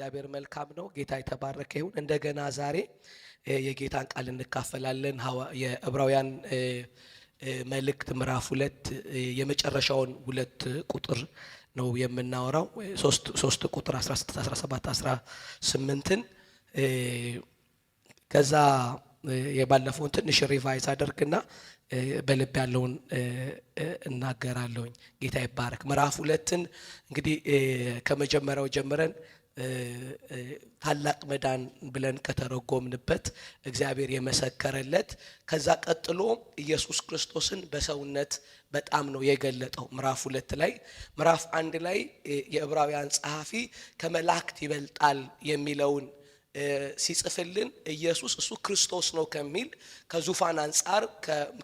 እግዚአብሔር መልካም ነው። ጌታ የተባረከ ይሁን። እንደገና ዛሬ የጌታን ቃል እንካፈላለን። የዕብራውያን መልእክት ምዕራፍ 2 የመጨረሻውን 2 ቁጥር ነው የምናወራው። 3 ቁጥር 16 17 18ን ከዛ የባለፈውን ትንሽ ሪቫይዝ አደርግና በልብ ያለውን እናገራለሁኝ። ጌታ ይባረክ። ምዕራፍ 2ን እንግዲህ ከመጀመሪያው ጀምረን ታላቅ መዳን ብለን ከተረጎምንበት እግዚአብሔር የመሰከረለት ከዛ ቀጥሎ ኢየሱስ ክርስቶስን በሰውነት በጣም ነው የገለጠው። ምዕራፍ 2 ላይ ምዕራፍ 1 ላይ የዕብራውያን ጸሐፊ ከመላእክት ይበልጣል የሚለውን ሲጽፍልን ኢየሱስ እሱ ክርስቶስ ነው ከሚል ከዙፋን አንፃር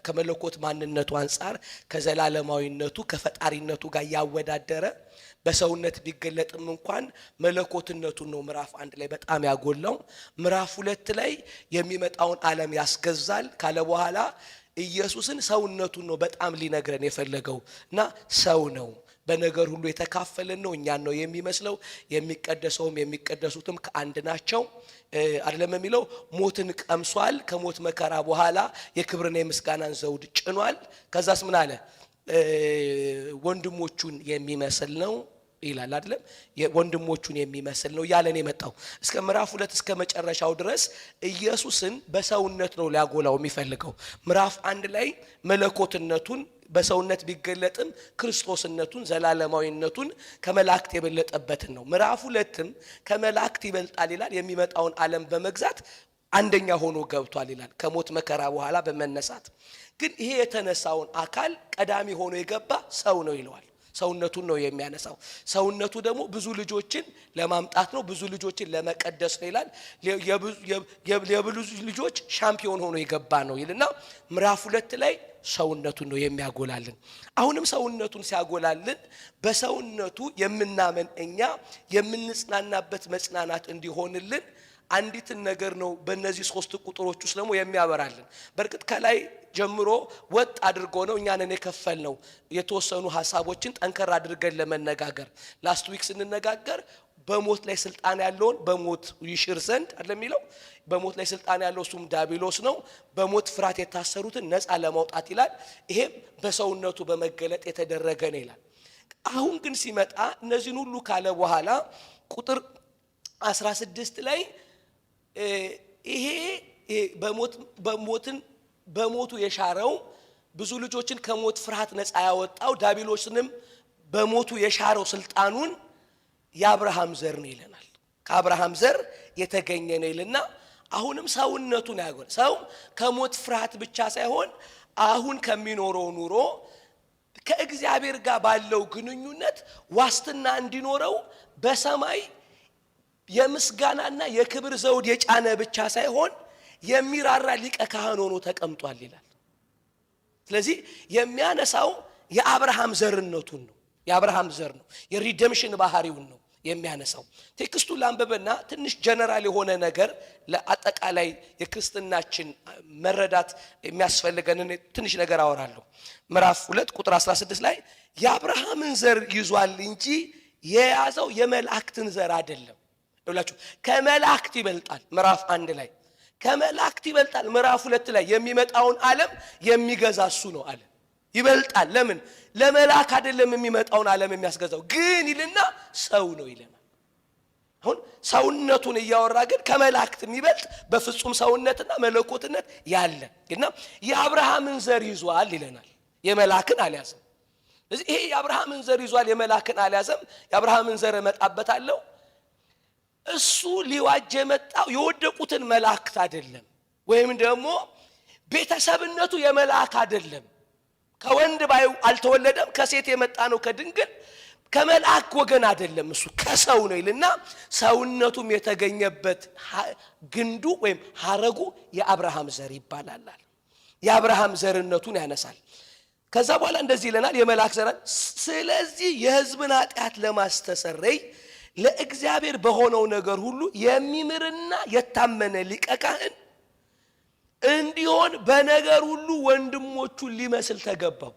ከመለኮት ማንነቱ አንፃር ከዘላለማዊነቱ ከፈጣሪነቱ ጋር ያወዳደረ በሰውነት ቢገለጥም እንኳን መለኮትነቱን ነው ምዕራፍ 1 ላይ በጣም ያጎላው። ምዕራፍ 2 ላይ የሚመጣውን ዓለም ያስገዛል ካለ በኋላ ኢየሱስን ሰውነቱን ነው በጣም ሊነግረን የፈለገው እና ሰው ነው በነገር ሁሉ የተካፈለን ነው። እኛን ነው የሚመስለው። የሚቀደሰውም የሚቀደሱትም ከአንድ ናቸው አይደለም የሚለው ሞትን ቀምሷል። ከሞት መከራ በኋላ የክብርና የምስጋናን ዘውድ ጭኗል። ከዛስ ምን አለ? ወንድሞቹን የሚመስል ነው ይላል አይደለም? ወንድሞቹን የሚመስል ነው ያለን የመጣው እስከ ምዕራፍ 2 እስከ መጨረሻው ድረስ ኢየሱስን በሰውነት ነው ሊያጎላው የሚፈልገው። ምዕራፍ 1 ላይ መለኮትነቱን በሰውነት ቢገለጥም ክርስቶስነቱን ዘላለማዊነቱን ከመላእክት የበለጠበትን ነው። ምዕራፍ 2ም ከመላእክት ይበልጣል ይላል። የሚመጣውን ዓለም በመግዛት አንደኛ ሆኖ ገብቷል ይላል ከሞት መከራ በኋላ በመነሳት። ግን ይሄ የተነሳውን አካል ቀዳሚ ሆኖ የገባ ሰው ነው ይለዋል። ሰውነቱን ነው የሚያነሳው። ሰውነቱ ደግሞ ብዙ ልጆችን ለማምጣት ነው፣ ብዙ ልጆችን ለመቀደስ ነው ይላል። የብዙ ልጆች ሻምፒዮን ሆኖ የገባ ነው ይልና ምዕራፍ 2 ላይ ሰውነቱን ነው የሚያጎላልን። አሁንም ሰውነቱን ሲያጎላልን በሰውነቱ የምናመን እኛ የምንጽናናበት መጽናናት እንዲሆንልን አንዲትን ነገር ነው በእነዚህ 3 ቁጥሮች ውስጥ ደግሞ የሚያበራልን። በርግጥ ከላይ ጀምሮ ወጥ አድርጎ ነው እኛንን የከፈልነው የተወሰኑ ሐሳቦችን ጠንከር አድርገን ለመነጋገር። ላስት ዊክ ስንነጋገር በሞት ላይ ስልጣን ያለውን በሞት ይሽር ዘንድ አይደለም የሚለው። በሞት ላይ ስልጣን ያለው እሱም ዲያብሎስ ነው። በሞት ፍርሃት የታሰሩትን ነፃ ለማውጣት ይላል። ይሄም በሰውነቱ በመገለጥ የተደረገ ነው ይላል። አሁን ግን ሲመጣ እነዚህን ሁሉ ካለ በኋላ ቁጥር 16 ላይ ይሄ በሞቱ የሻረው ብዙ ልጆችን ከሞት ፍርሃት ነፃ ያወጣው ዲያብሎስንም በሞቱ የሻረው ስልጣኑን የአብርሃም ዘር ነው ይለናል። ከአብርሃም ዘር የተገኘ ነው ይልና አሁንም ሰውነቱን ያጎል ሰው ከሞት ፍርሃት ብቻ ሳይሆን አሁን ከሚኖረው ኑሮ ከእግዚአብሔር ጋር ባለው ግንኙነት ዋስትና እንዲኖረው በሰማይ የምስጋናና የክብር ዘውድ የጫነ ብቻ ሳይሆን የሚራራ ሊቀ ካህን ሆኖ ተቀምጧል ይላል። ስለዚህ የሚያነሳው የአብርሃም ዘርነቱን ነው። የአብርሃም ዘር ነው። የሪደምሽን ባህሪውን ነው የሚያነሳው። ቴክስቱ ላንበበና ትንሽ ጀነራል የሆነ ነገር ለአጠቃላይ የክርስትናችን መረዳት የሚያስፈልገንን ትንሽ ነገር አወራለሁ። ምዕራፍ 2 ቁጥር 16 ላይ የአብርሃምን ዘር ይዟል እንጂ የያዘው የመላእክትን ዘር አይደለም ይላችሁ። ከመላእክት ይበልጣል። ምዕራፍ 1 ላይ ከመላእክት ይበልጣል። ምዕራፍ 2 ላይ የሚመጣውን ዓለም የሚገዛ እሱ ነው አለ። ይበልጣል። ለምን? ለመላእክ አይደለም የሚመጣውን ዓለም የሚያስገዛው ግን ይልና ሰው ነው ይለናል። አሁን ሰውነቱን እያወራ ግን ከመላእክት የሚበልጥ በፍጹም ሰውነትና መለኮትነት ያለ እና የአብርሃምን ዘር ይዟል ይለናል። የመላእክን አልያዘም። ስለዚህ ይሄ የአብርሃምን ዘር ይዟል የመላእክን አልያዘም። የአብርሃምን ዘር እመጣበታለሁ። እሱ ሊዋጅ የመጣው የወደቁትን መላእክት አይደለም፣ ወይም ደግሞ ቤተሰብነቱ የመላእክ አይደለም። ከወንድ ባይ አልተወለደም፣ ከሴት የመጣ ነው ከድንግል። ከመላእክ ወገን አይደለም፣ እሱ ከሰው ነው ይልና ሰውነቱም የተገኘበት ግንዱ ወይም ሐረጉ የአብርሃም ዘር ይባላል። የአብርሃም ዘርነቱን ያነሳል። ከዛ በኋላ እንደዚህ ይለናል የመላእክ ዘር። ስለዚህ የሕዝብን ኃጢአት ለማስተሰረይ ለእግዚአብሔር በሆነው ነገር ሁሉ የሚምርና የታመነ ሊቀ ካህን እንዲሆን በነገር ሁሉ ወንድሞቹን ሊመስል ተገባው።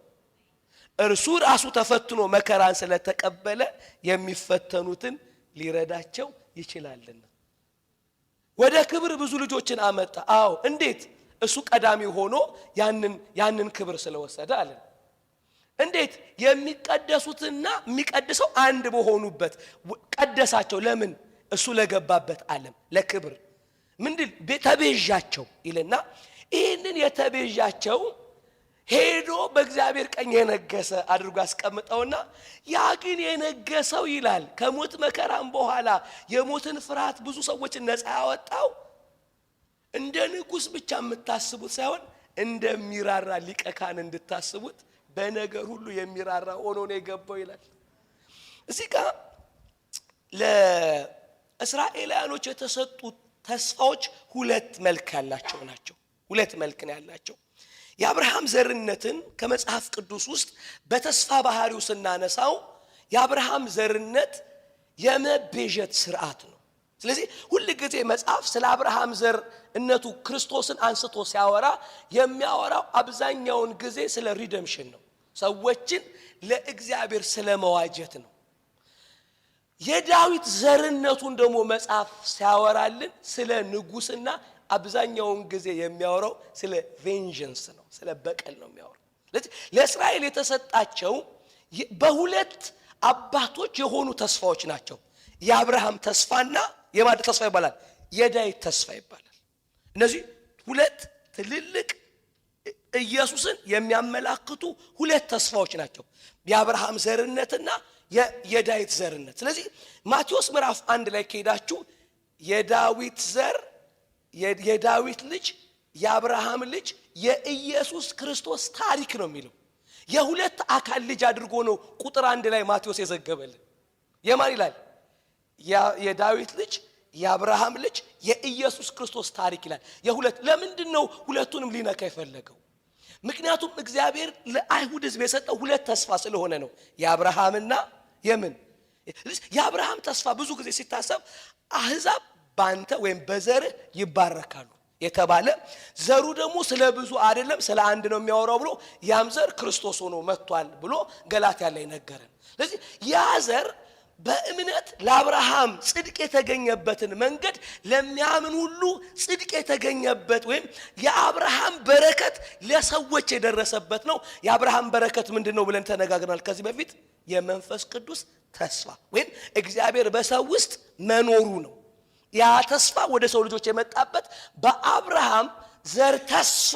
እርሱ ራሱ ተፈትኖ መከራን ስለተቀበለ የሚፈተኑትን ሊረዳቸው ይችላልና። ወደ ክብር ብዙ ልጆችን አመጣ። አዎ እንዴት? እሱ ቀዳሚ ሆኖ ያንን ክብር ስለወሰደ አለ። እንዴት? የሚቀደሱትና የሚቀድሰው አንድ በሆኑበት ቀደሳቸው። ለምን? እሱ ለገባበት ዓለም ለክብር ምንድን ተቤዣቸው ይልና ይህንን የተቤዣቸው ሄዶ በእግዚአብሔር ቀኝ የነገሰ አድርጎ ያስቀምጠውና ያ ግን የነገሰው ይላል ከሞት መከራም በኋላ የሞትን ፍርሃት ብዙ ሰዎችን ነፃ ያወጣው እንደ ንጉስ ብቻ የምታስቡት ሳይሆን እንደሚራራ ሊቀ ካህን እንድታስቡት በነገር ሁሉ የሚራራ ሆኖ ነው የገባው ይላል። እዚህ ጋር ለእስራኤላውያኖች የተሰጡት ተስፋዎች ሁለት መልክ ያላቸው ናቸው። ሁለት መልክ ነው ያላቸው። የአብርሃም ዘርነትን ከመጽሐፍ ቅዱስ ውስጥ በተስፋ ባህሪው ስናነሳው የአብርሃም ዘርነት የመቤዠት ስርዓት ነው። ስለዚህ ሁሉ ጊዜ መጽሐፍ ስለ አብርሃም ዘርነቱ ክርስቶስን አንስቶ ሲያወራ የሚያወራው አብዛኛውን ጊዜ ስለ ሪደምሽን ነው። ሰዎችን ለእግዚአብሔር ስለመዋጀት ነው። የዳዊት ዘርነቱን ደግሞ መጽሐፍ ሲያወራልን ስለ ንጉስና አብዛኛውን ጊዜ የሚያወራው ስለ ቬንጀንስ ነው፣ ስለ በቀል ነው የሚያወራው። ስለዚህ ለእስራኤል የተሰጣቸው በሁለት አባቶች የሆኑ ተስፋዎች ናቸው። የአብርሃም ተስፋና የማን ተስፋ ይባላል? የዳዊት ተስፋ ይባላል። እነዚህ ሁለት ትልልቅ ኢየሱስን የሚያመላክቱ ሁለት ተስፋዎች ናቸው፣ የአብርሃም ዘርነትና የዳዊት ዘርነት። ስለዚህ ማቴዎስ ምዕራፍ 1 ላይ ከሄዳችሁ የዳዊት ዘር የዳዊት ልጅ የአብርሃም ልጅ የኢየሱስ ክርስቶስ ታሪክ ነው የሚለው። የሁለት አካል ልጅ አድርጎ ነው ቁጥር 1 ላይ ማቴዎስ የዘገበልን። የማን ይላል? የዳዊት ልጅ የአብርሃም ልጅ የኢየሱስ ክርስቶስ ታሪክ ይላል። የሁለት ለምንድን ነው ሁለቱንም ሊነካ የፈለገው? ምክንያቱም እግዚአብሔር ለአይሁድ ሕዝብ የሰጠው ሁለት ተስፋ ስለሆነ ነው። የአብርሃምና የምን የአብርሃም ተስፋ ብዙ ጊዜ ሲታሰብ አሕዛብ ባንተ ወይም በዘርህ ይባረካሉ የተባለ ዘሩ ደግሞ ስለ ብዙ አይደለም ስለ አንድ ነው የሚያወራው ብሎ ያም ዘር ክርስቶስ ሆኖ መጥቷል ብሎ ገላትያ ላይ ነገረን። ስለዚህ ያ ዘር በእምነት ለአብርሃም ጽድቅ የተገኘበትን መንገድ ለሚያምን ሁሉ ጽድቅ የተገኘበት ወይም የአብርሃም በረከት ለሰዎች የደረሰበት ነው። የአብርሃም በረከት ምንድነው ብለን ተነጋግረናል ከዚህ በፊት። የመንፈስ ቅዱስ ተስፋ ወይም እግዚአብሔር በሰው ውስጥ መኖሩ ነው። ያ ተስፋ ወደ ሰው ልጆች የመጣበት በአብርሃም ዘር ተስፋ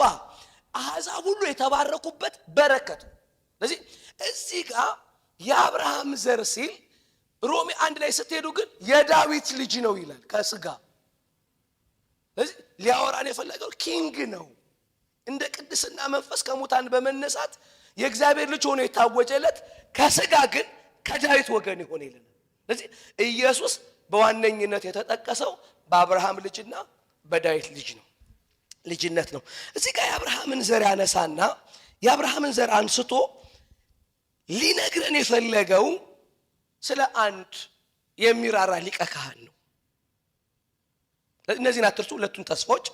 አሕዛብ ሁሉ የተባረኩበት በረከት ነው። ስለዚህ እዚህ ጋር የአብርሃም ዘር ሲል ሮሜ 1 ላይ ስትሄዱ ግን የዳዊት ልጅ ነው ይላል ከስጋ። ስለዚህ ሊያወራን የፈለገው ኪንግ ነው። እንደ ቅድስና መንፈስ ከሙታን በመነሳት የእግዚአብሔር ልጅ ሆኖ የታወጀለት ከስጋ ግን ከዳዊት ወገን ይሆን ይለናል። ስለዚህ ኢየሱስ በዋነኝነት የተጠቀሰው በአብርሃም ልጅና በዳዊት ልጅነት ነው። እዚህ ጋር የአብርሃምን ዘር ያነሳና የአብርሃምን ዘር አንስቶ ሊነግረን የፈለገው ስለ አንድ የሚራራ ሊቀ ካህን ነው። እነዚህን አትርሱ ሁለቱን ተስፋዎች።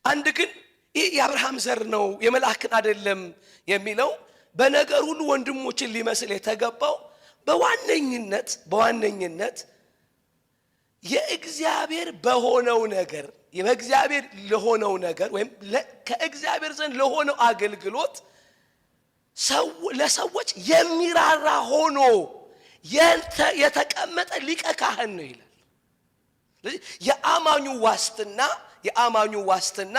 አንድ ግን ይህ የአብርሃም ዘር ነው የመላእክን አይደለም የሚለው በነገር ሁሉ ወንድሞችን ሊመስል የተገባው በዋነኝነት የእግዚአብሔር በሆነው ነገር የእግዚአብሔር ለሆነው ነገር ወይም ከእግዚአብሔር ዘንድ ለሆነው አገልግሎት ለሰዎች የሚራራ ሆኖ የተቀመጠ ሊቀ ካህን ነው ይላል። ስለዚህ የአማኙ ዋስትና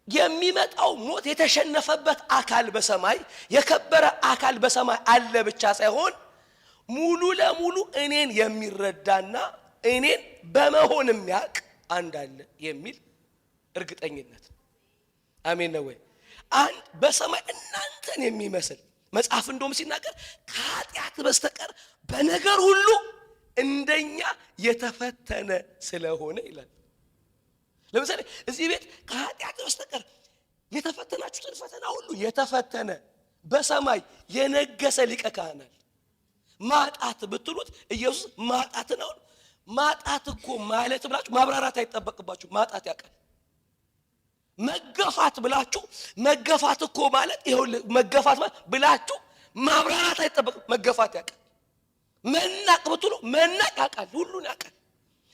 የሚመጣው ሞት የተሸነፈበት አካል በሰማይ የከበረ አካል በሰማይ አለ ብቻ ሳይሆን ሙሉ ለሙሉ እኔን የሚረዳና እኔን በመሆን የሚያውቅ አንድ አለ የሚል እርግጠኝነት። አሜን ነው ወይ? አንድ በሰማይ እናንተን የሚመስል መጽሐፍ እንደውም ሲናገር ከኃጢአት በስተቀር በነገር ሁሉ እንደኛ የተፈተነ ስለሆነ ይላል። ለምሳሌ እዚህ ቤት ከኃጢአት በስተቀር የተፈተናችሁትን ፈተና ሁሉ የተፈተነ በሰማይ የነገሰ ሊቀ ካህን አለ። ማጣት ብትሉት ኢየሱስ ማጣት ነው። ማጣት እኮ ማለት ብላችሁ ማብራራት አይጠበቅባችሁ። ማጣት ያውቃል። መገፋት ብላችሁ መገፋት እኮ ማለት ይሄው መገፋት ብላችሁ ማብራራት አይጠበቅ። መገፋት ያውቃል። መናቅ ብትሉ መናቅ ያውቃል፣ ሁሉን ያውቃል።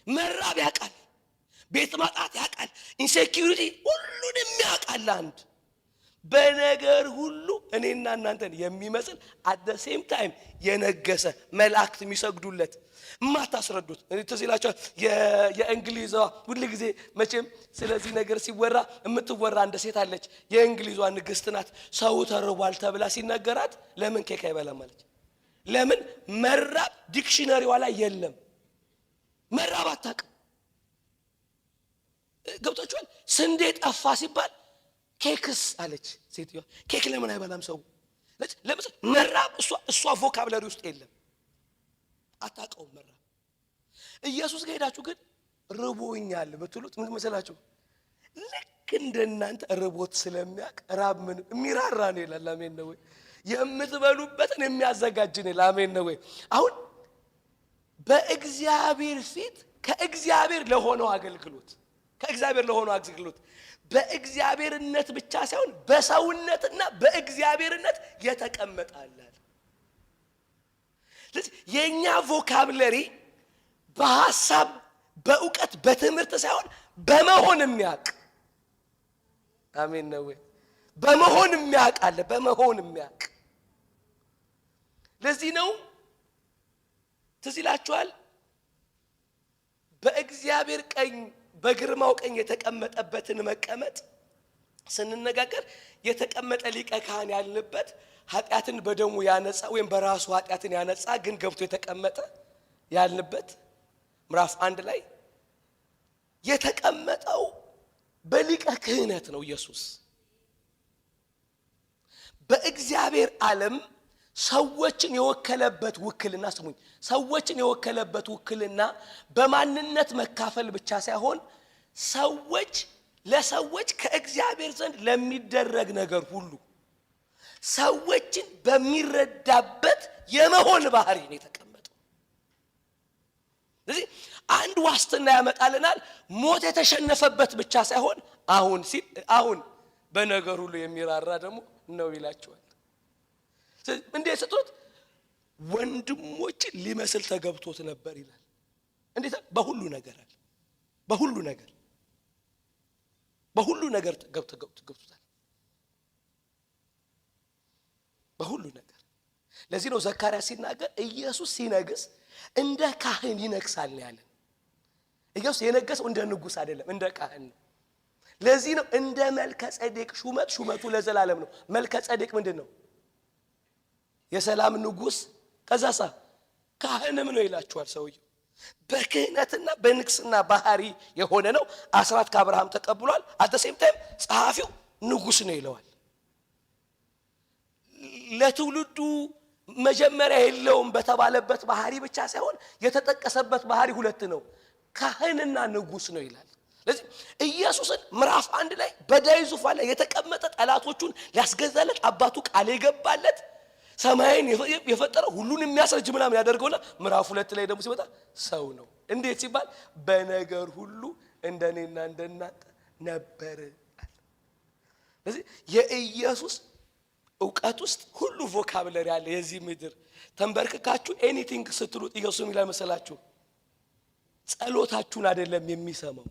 መራብ ያውቃል፣ ቤት ማጣት ያውቃል፣ ኢንሴኪዩሪቲ ሁሉንም ያውቃል። አንድ በነገር ሁሉ እኔና እናንተን የሚመስል አት ዘ ሴም ታይም የነገሰ መላእክት የሚሰግዱለት ማታስረዱት ትዝ ይላችኋል። የእንግሊዟ ሁሉ ጊዜ መቼም ስለዚህ ነገር ሲወራ የምትወራ እንደ ሴት አለች። የእንግሊዟ ንግስት ናት። ሰው ተርቧል ተብላ ሲነገራት ለምን ኬክ አይበላም አለች። ለምን? መራብ ዲክሽነሪዋ ላይ የለም። መራብ አታውቅም። ገብታችኋል? ስንዴ ጠፋ ሲባል ኬክስ አለች ሴትዮዋ። ኬክ ለምን አይበላም ሰው? ለምን? መራብ እሷ ቮካብላሪ ውስጥ የለም፣ አታውቀውም መራብ። ኢየሱስ ጋር ሄዳችሁ ግን ርቦኛል ብትሉት ምን መሰላችሁ? ልክ እንደናንተ ርቦት ስለሚያውቅ ራብ ምን የሚራራ ነው ይላል። አሜን ነው ወይ? የምትበሉበትን የሚያዘጋጅ ነው። አሜን ነው ወይ? አሁን በእግዚአብሔር ፊት ከእግዚአብሔር ለሆነው አገልግሎት በእግዚአብሔርነት ብቻ ሳይሆን በሰውነትና በእግዚአብሔርነት የተቀመጣል። ስለዚህ የኛ ቮካብለሪ በሐሳብ በእውቀት በትምህርት ሳይሆን በመሆን የሚያውቅ አሜን ነው ወይ? በመሆን የሚያውቅ አለ። በመሆን የሚያውቅ ለዚህ ነው ትዝ ይላችኋል በእግዚአብሔር ቀኝ በግርማው ቀኝ የተቀመጠበትን መቀመጥ ስንነጋገር የተቀመጠ ሊቀ ካህን ያልንበት ኃጢአትን በደሙ ያነጻ ወይም በራሱ ኃጢአትን ያነጻ ግን ገብቶ የተቀመጠ ያልንበት ምዕራፍ 1 ላይ የተቀመጠው በሊቀ ክህነት ነው። ኢየሱስ በእግዚአብሔር ዓለም ሰዎችን የወከለበት ውክልና ስሙኝ፣ ሰዎችን የወከለበት ውክልና በማንነት መካፈል ብቻ ሳይሆን ለሰዎች ከእግዚአብሔር ዘንድ ለሚደረግ ነገር ሁሉ ሰዎችን በሚረዳበት የመሆን ባህሪ ነው የተቀመጠው። ስለዚህ አንድ ዋስትና ያመጣልናል። ሞት የተሸነፈበት ብቻ ሳይሆን አሁን በነገር ሁሉ የሚራራ ደግሞ ነው ይላቸዋል። እንዴት ስጡት? ወንድሞችን ሊመስል ተገብቶት ነበር ይላል። እንዴት? በሁሉ ነገር አለ። በሁሉ ነገር ገብቶታል። በሁሉ ነገር። ለዚህ ነው ዘካርያስ ሲናገር ኢየሱስ ሲነግስ እንደ ካህን ይነግሳል ያለን። ኢየሱስ የነገሰው እንደ ንጉስ አይደለም፣ እንደ ካህን ነው። ለዚህ ነው እንደ መልከ ጼዴቅ ሹመቱ ለዘላለም ነው። መልከ ጼዴቅ ምንድን ነው? የሰላም ንጉስ፣ ከዛሳ ካህንም ነው ይላችኋል ሰውየው። በክህነትና በንግስና ባህሪ የሆነ ነው። አስራት ከአብርሃም ተቀብሏል። አተሴም ታይም ጸሐፊው ንጉስ ነው ይለዋል። ለትውልዱ መጀመሪያ የለውም በተባለበት ባህሪ ብቻ ሳይሆን የተጠቀሰበት ባህሪ ሁለት ነው፣ ካህንና ንጉስ ነው ይላል። ስለዚህ ኢየሱስን ምዕራፍ 1 ላይ በዳዊት ዙፋን ላይ የተቀመጠ ጠላቶቹን ሊያስገዛለት አባቱ ቃል የገባለት ሰማይን የፈጠረ ሁሉን የሚያስረጅ ምናምን ያደርገውና ምዕራፍ 2 ላይ ደግሞ ሲመጣ ሰው ነው። እንዴት ሲባል በነገር ሁሉ እንደኔና እንደናንተ ነበር አለ። ስለዚህ የኢየሱስ ዕውቀት ውስጥ ሁሉ ቮካብለሪ አለ። የዚህ ምድር ተንበርክካችሁ ኤኒቲንግ ስትሉት ኢየሱስ ይላል መሰላችሁ፣ ጸሎታችሁን አይደለም የሚሰማው፣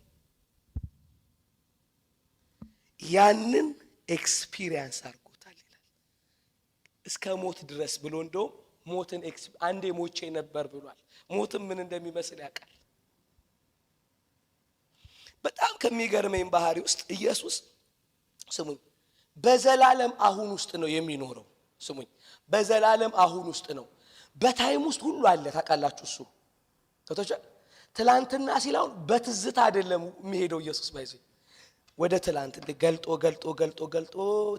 ያንን ኤክስፒሪየንስ አድርጎታል ይላል። እስከ ሞት ድረስ ብሎ እንደውም ሞትን አንዴ ሞቼ ነበር ብሏል። ሞትም ምን እንደሚመስል ያውቃል። በጣም ከሚገርመኝ ባህሪ ውስጥ ኢየሱስ ስሙኝ በዘላለም አሁን ውስጥ ነው የሚኖረው። ስሙኝ በዘላለም አሁን ውስጥ ነው። በታይም ውስጥ ሁሉ አለ ታውቃላችሁ። እሱ ተቶቻ ትላንትና ሲላውን በትዝታ አይደለም የሚሄደው ኢየሱስ ባይዘ ወደ ትላንት ገልጦ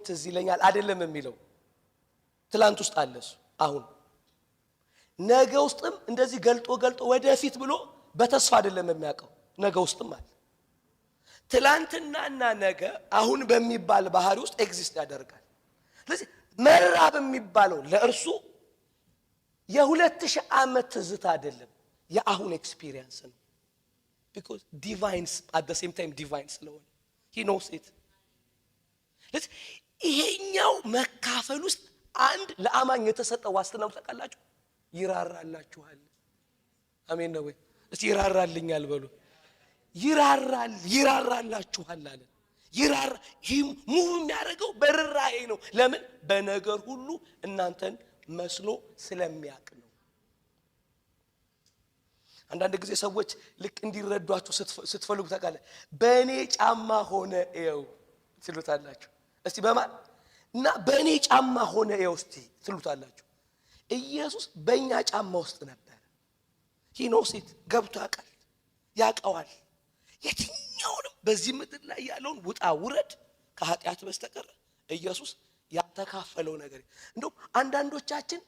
ትዝ ይለኛል አይደለም የሚለው። ትላንት ውስጥ አለ እሱ። አሁን ነገ ውስጥም እንደዚህ ገልጦ ወደፊት ብሎ በተስፋ አይደለም የሚያውቀው፣ ነገ ውስጥም አለ። ትላንትናና ነገ አሁን በሚባል ባህሪ ውስጥ ኤግዚስት ያደርጋል። ስለዚህ መራብ የሚባለው ለእርሱ የ2000 ዓመት ትዝታ አይደለም፣ የአሁን ኤክስፒሪየንስ ነው። because divine at the same time divine ስለሆነ he knows it። ስለዚህ ይሄኛው መካፈል ውስጥ አንድ ለአማኝ የተሰጠ ዋስትና ታውቃላችሁ። ይራራላችኋል። አሜን ነው ወይ? እስቲ ይራራልኛል በሉ። ይራራላችኋል አለ። ሙቭ የሚያደርገው በርራዬ ነው። ለምን? በነገር ሁሉ እናንተን መስሎ ስለሚያውቅ ነው። አንዳንድ ጊዜ ሰዎች ልክ እንዲረዷችሁ ስትፈልጉ ታውቃለህ፣ በእኔ ጫማ ሆነ እየው ትሉታላችሁ። እስቲ በማን እና በእኔ ጫማ ሆነ እየው እስቲ ትሉታላችሁ። ኢየሱስ በእኛ ጫማ ውስጥ ነበር። ሂኖሲት ገብቶ ያውቀዋል። የትኛውንም በዚህ ምድር ላይ ያለውን ውጣ ውረድ ከኃጢአት በስተቀር ኢየሱስ ያልተካፈለው ነገር። እንደውም አንዳንዶቻችን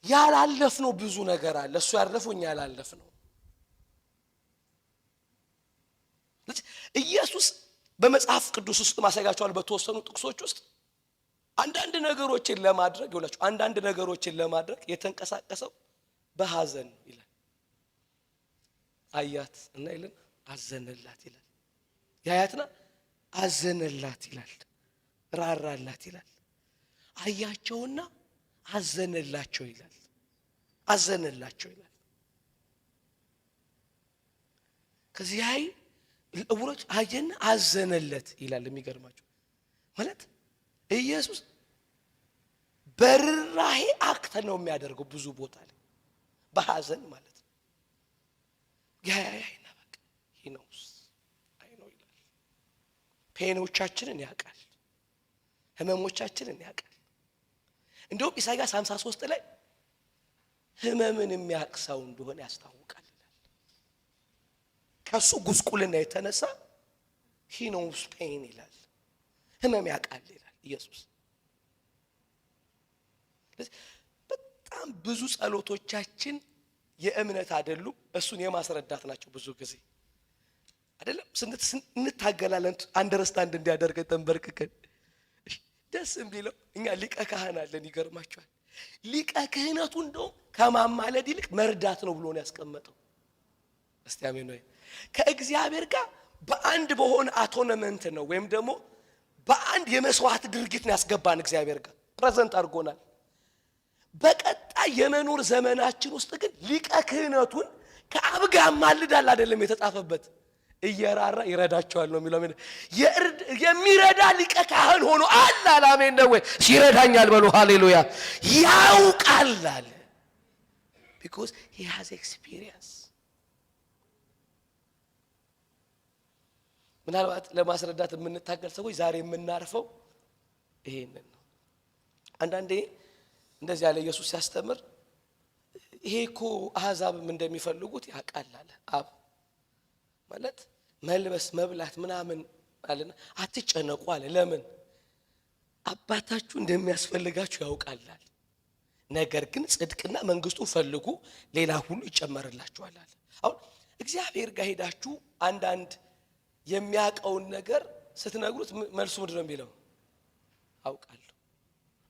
ያላለፍነው ብዙ ነገር አለ። እሱ ያለፈው እኛ ያላለፍነው። ኢየሱስ በመጽሐፍ ቅዱስ ውስጥ ማሳያቸዋል በተወሰኑ ጥቅሶች ውስጥ አንዳንድ ነገሮችን ለማድረግ ይላችሁ አንዳንድ ነገሮችን ለማድረግ የተንቀሳቀሰው በሐዘን ይላል። አያት እና ይላል አዘነላት ይላል። ያያትና አዘነላት ይላል። ራራላት ይላል። አያቸውና አዘነላቸው ይላል። አዘነላቸው ይላል። ከዚህ አይ እውሮች አየና አዘነለት ይላል። የሚገርማቸው ማለት ኢየሱስ በርራሄ አክት ነው የሚያደርገው ብዙ ቦታ ላይ በሐዘን ማለት ነው። ያያይና በቃ ሂኖስ አይኖ ይላል። ፔኖቻችንን ያውቃል፣ ህመሞቻችንን ያውቃል። እንደውም ኢሳይያስ 53 ላይ ህመምን የሚያውቅ ሰው እንደሆነ ያስታውቃል ይላል። ከሱ ጉስቁልና የተነሳ ሂኖስ ፔን ይላል፣ ህመም ያውቃል ይላል ኢየሱስ። በጣም ብዙ ጸሎቶቻችን የእምነት አይደሉም፣ እሱን የማስረዳት ናቸው። ብዙ ጊዜ አይደለም እንታገላለን አንደርስታንድ እንዲያደርገን ተንበርክከን። ደስ የሚለው እኛ ሊቀ ካህን አለን። ይገርማችኋል። ሊቀ ክህነቱ እንደውም ከማማለድ ይልቅ መርዳት ነው ብሎ ነው ያስቀመጠው። እስቲ አሜን ወይ? ከእግዚአብሔር ጋር በአንድ በሆነ አቶነመንት ነው ወይም ደግሞ በአንድ የመስዋዕት ድርጊት ነው ያስገባን። እግዚአብሔር ጋር ፕሬዘንት አድርጎናል። በቀጣይ የመኖር ዘመናችን ውስጥ ግን ሊቀ ክህነቱን ከአብ ጋር ያማልዳል አይደለም የተጻፈበት፣ እየራራ ይረዳቸዋል ነው የሚለው። የሚረዳ ሊቀ ካህን ሆኖ አለ። አሜን ነው ወይ? ይረዳኛል በሉ ሃሌሉያ። ያውቃል አለ because he has experience። ምናልባት ለማስረዳት የምንታገል ሰዎች ዛሬ የምናርፈው ይሄንን ነው። አንዳንዴ እንደዚህ ያለ ኢየሱስ ሲያስተምር ይሄ እኮ አሕዛብም እንደሚፈልጉት ያውቃል አለ። አብ ማለት መልበስ መብላት ምናምን አለና አትጨነቁ አለ። ለምን? አባታችሁ እንደሚያስፈልጋችሁ ያውቃል አለ። ነገር ግን ጽድቅና መንግስቱን ፈልጉ ሌላ ሁሉ ይጨመርላችኋል አለ። አሁን እግዚአብሔር ጋር ሄዳችሁ አንዳንድ የሚያውቀውን ነገር ስትነግሩት መልሱ ምንድን ነው የሚለው?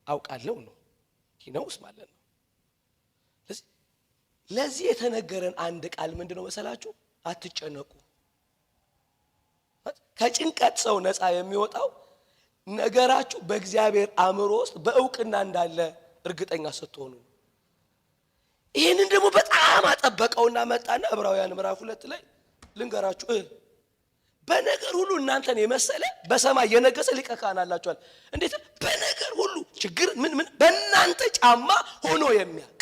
አውቃለሁ ነው። ሂኖስ ማለት ነው። ለዚህ የተነገረን አንድ ቃል ምንድነው መሰላችሁ? አትጨነቁ። ከጭንቀት ሰው ነፃ የሚወጣው ነገራችሁ በእግዚአብሔር አእምሮ ውስጥ በእውቅና እንዳለ እርግጠኛ ስትሆኑ። ይሄንን ደግሞ በጣም አጠበቀውና መጣና ዕብራውያን ምዕራፍ 2 ላይ ልንገራችሁ በነገር ሁሉ እናንተን የመሰለ በሰማይ የነገሰ ሊቀ ካህን አላችኋል። እንዴት? በነገር ሁሉ ችግር ምን በእናንተ ጫማ ሆኖ የሚያውቅ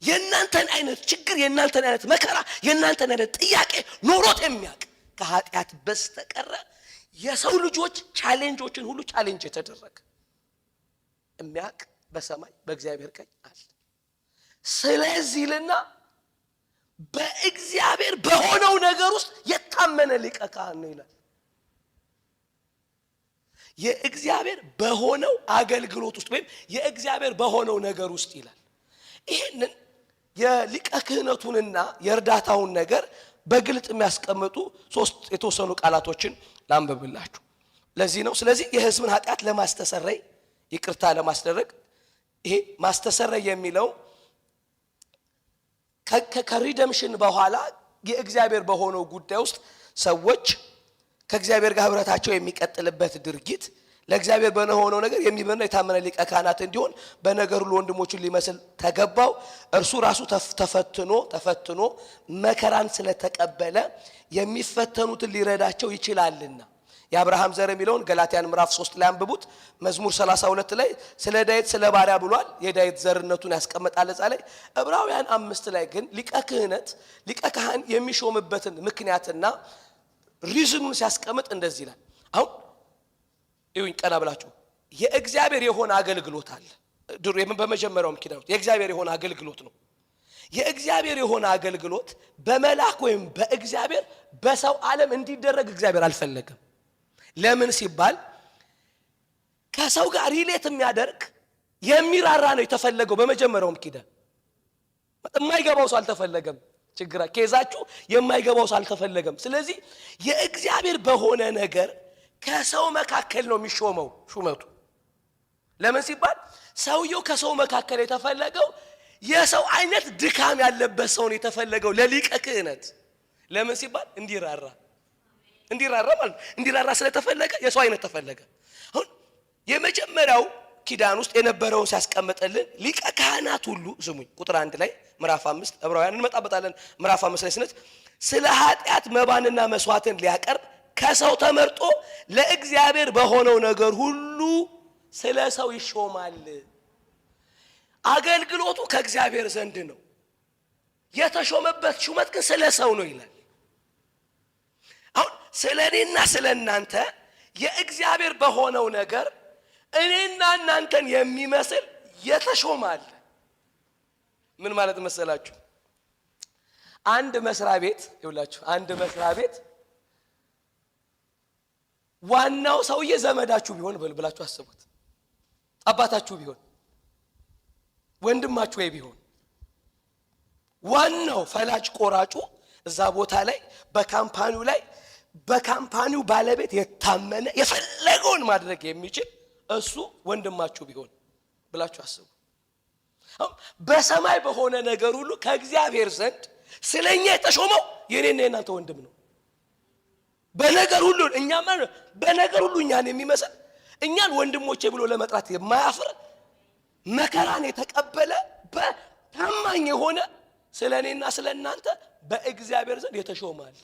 የእናንተን አይነት ችግር፣ የእናንተን አይነት መከራ፣ የእናንተን አይነት ጥያቄ ኖሮት የሚያውቅ ከኃጢአት በስተቀር የሰው ልጆች ቻሌንጆችን ሁሉ ቻሌንጅ የተደረገ የሚያውቅ በሰማይ በእግዚአብሔር ቀኝ አለ። ስለዚህ ልና በእግዚአብሔር በሆነው ነገር ውስጥ የታመነ ሊቀ ካህን ነው ይላል። የእግዚአብሔር በሆነው አገልግሎት ውስጥ ወይም የእግዚአብሔር በሆነው ነገር ውስጥ ይላል። ይሄንን የሊቀ ክህነቱንና የእርዳታውን ነገር በግልጥ የሚያስቀምጡ ሶስት የተወሰኑ ቃላቶችን ላንብብላችሁ። ለዚህ ነው ስለዚህ የሕዝብን ኃጢአት ለማስተሰረይ ይቅርታ ለማስደረግ ይሄ ማስተሰረይ የሚለው ከሪደምሽን በኋላ የእግዚአብሔር በሆነው ጉዳይ ውስጥ ሰዎች ከእግዚአብሔር ጋር ህብረታቸው የሚቀጥልበት ድርጊት ለእግዚአብሔር በሆነው ነገር የሚበና የታመነ ሊቀ ካህናት እንዲሆን በነገር ሁሉ ወንድሞቹን ሊመስል ተገባው። እርሱ ራሱ ተፈትኖ መከራን ስለተቀበለ የሚፈተኑትን ሊረዳቸው ይችላልና። የአብርሃም ዘር የሚለውን ገላትያን ምዕራፍ 3 ላይ አንብቡት። መዝሙር 32 ላይ ስለ ዳዊት ስለ ባሪያ ብሏል። የዳዊት ዘርነቱን ያስቀምጣል እዛ ላይ። ዕብራውያን 5 ላይ ግን ሊቀ ካህን የሚሾምበትን ምክንያትና ሪዝኑን ሲያስቀምጥ እንደዚህ ይላል። አሁን ይሁን ቀና ብላችሁ የእግዚአብሔር የሆነ አገልግሎት አለ። ድሮ በመጀመሪያውም ኪዳን የእግዚአብሔር የሆነ አገልግሎት ነው። የእግዚአብሔር የሆነ አገልግሎት በመላክ ወይም በእግዚአብሔር በሰው ዓለም እንዲደረግ እግዚአብሔር አልፈለገም። ለምን ሲባል ከሰው ጋር ሪሌት የሚያደርግ የሚራራ ነው የተፈለገው። በመጀመሪያውም ኪዳን የማይገባው ሰው አልተፈለገም። ችግራ ከዛችሁ የማይገባው ሰው አልተፈለገም። ስለዚህ የእግዚአብሔር በሆነ ነገር ከሰው መካከል ነው የሚሾመው ሹመቱ። ለምን ሲባል ሰውየው ከሰው መካከል የተፈለገው የሰው አይነት ድካም ያለበት ሰው ነው የተፈለገው ለሊቀ ክህነት። ለምን ሲባል እንዲራራ ማለት እንዲራራ ስለተፈለገ የሰው አይነት ተፈለገ። አሁን የመጀመሪያው ኪዳን ውስጥ የነበረውን ሲያስቀምጥልን ሊቀ ካህናት ሁሉ ስሙኝ፣ ቁጥር 1 ላይ ምዕራፍ 5 ዕብራውያን እንመጣበታለን። ምዕራፍ 5 ላይ ስለ ኃጢአት መባንና መስዋዕትን ሊያቀርብ ከሰው ተመርጦ ለእግዚአብሔር በሆነው ነገር ሁሉ ስለ ሰው ይሾማል። አገልግሎቱ ከእግዚአብሔር ዘንድ ነው። የተሾመበት ሹመት ግን ስለ ሰው ነው ይላል። አሁን ስለ እኔና ስለ እናንተ የእግዚአብሔር በሆነው ነገር እኔና እናንተን የሚመስል የተሾማል። ምን ማለት መሰላችሁ? አንድ መስሪያ ቤት ይውላችሁ፣ አንድ መስሪያ ቤት ዋናው ሰውዬ ዘመዳችሁ ቢሆን ብላችሁ አስቡት። አባታችሁ ቢሆን፣ ወንድማችሁ ወይ ቢሆን፣ ዋናው ፈላጭ ቆራጩ እዛ ቦታ ላይ በካምፓኒው ባለቤት የታመነ የፈለገውን ማድረግ የሚችል እሱ ወንድማችሁ ቢሆን ብላችሁ አስቡ። በሰማይ በሆነ ነገር ሁሉ ከእግዚአብሔር ዘንድ ስለኛ የተሾመው የኔና የናንተ ወንድም ነው። በነገር ሁሉ እኛን የሚመስል እኛን ወንድሞቼ ብሎ ለመጥራት የማያፍር መከራን የተቀበለ በታማኝ የሆነ ስለኔና ስለናንተ በእግዚአብሔር ዘንድ የተሾማል።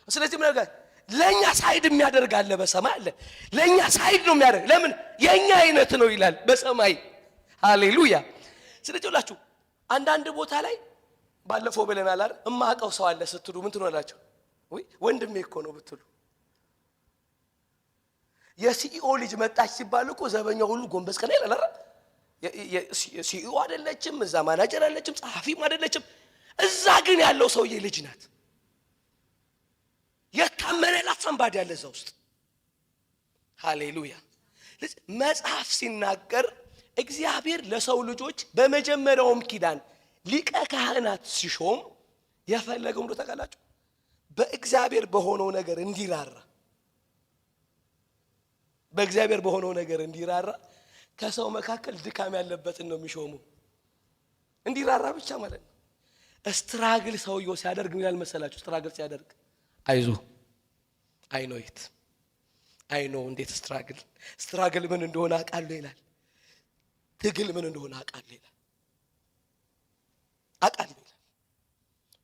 ስለዚህ ምን ነገር ለኛ ሳይድ የሚያደርግ አለ በሰማይ አለ። ለኛ ሳይድ ነው የሚያደርግ። ለምን የኛ አይነት ነው ይላል በሰማይ። ሃሌሉያ። ስለዚህ ሁላችሁ አንዳንድ ቦታ ላይ ባለፈው ብለናል አይደል? እማቀው ሰው አለ ስትሉ ምን ትሆናላችሁ? ወይ ወንድሜ እኮ ነው ብትሉ። የሲኢኦ ልጅ መጣች ሲባል እኮ ዘበኛው ሁሉ ጎንበስ ቀና ይላል አይደል? የሲኢኦ አይደለችም፣ እዛ ማናጀር አይደለችም፣ ጸሐፊም አይደለችም። እዛ ግን ያለው ሰውዬ ልጅ ናት። የታመነ ላፈንባድ ያለ እዛ ውስጥ። ሃሌሉያ። መጽሐፍ ሲናገር እግዚአብሔር ለሰው ልጆች በመጀመሪያውም ኪዳን ሊቀ ካህናት ሲሾም የፈለገው እንደው ተቃላችሁ በእግዚአብሔር በሆነው ነገር እንዲራራ፣ በእግዚአብሔር በሆነው ነገር እንዲራራ ከሰው መካከል ድካም ያለበትን ነው የሚሾመው። እንዲራራ ብቻ ማለት ነው። ስትራግል ሰውየው ሲያደርግ ምን ያህል መሰላችሁ? ስትራግል ሲያደርግ አይዞ አይኖ እንዴት ስትራግል ምን እንደሆነ አውቃለሁ ይላል። ትግል ምን እንደሆነ አውቃለሁ ይላል።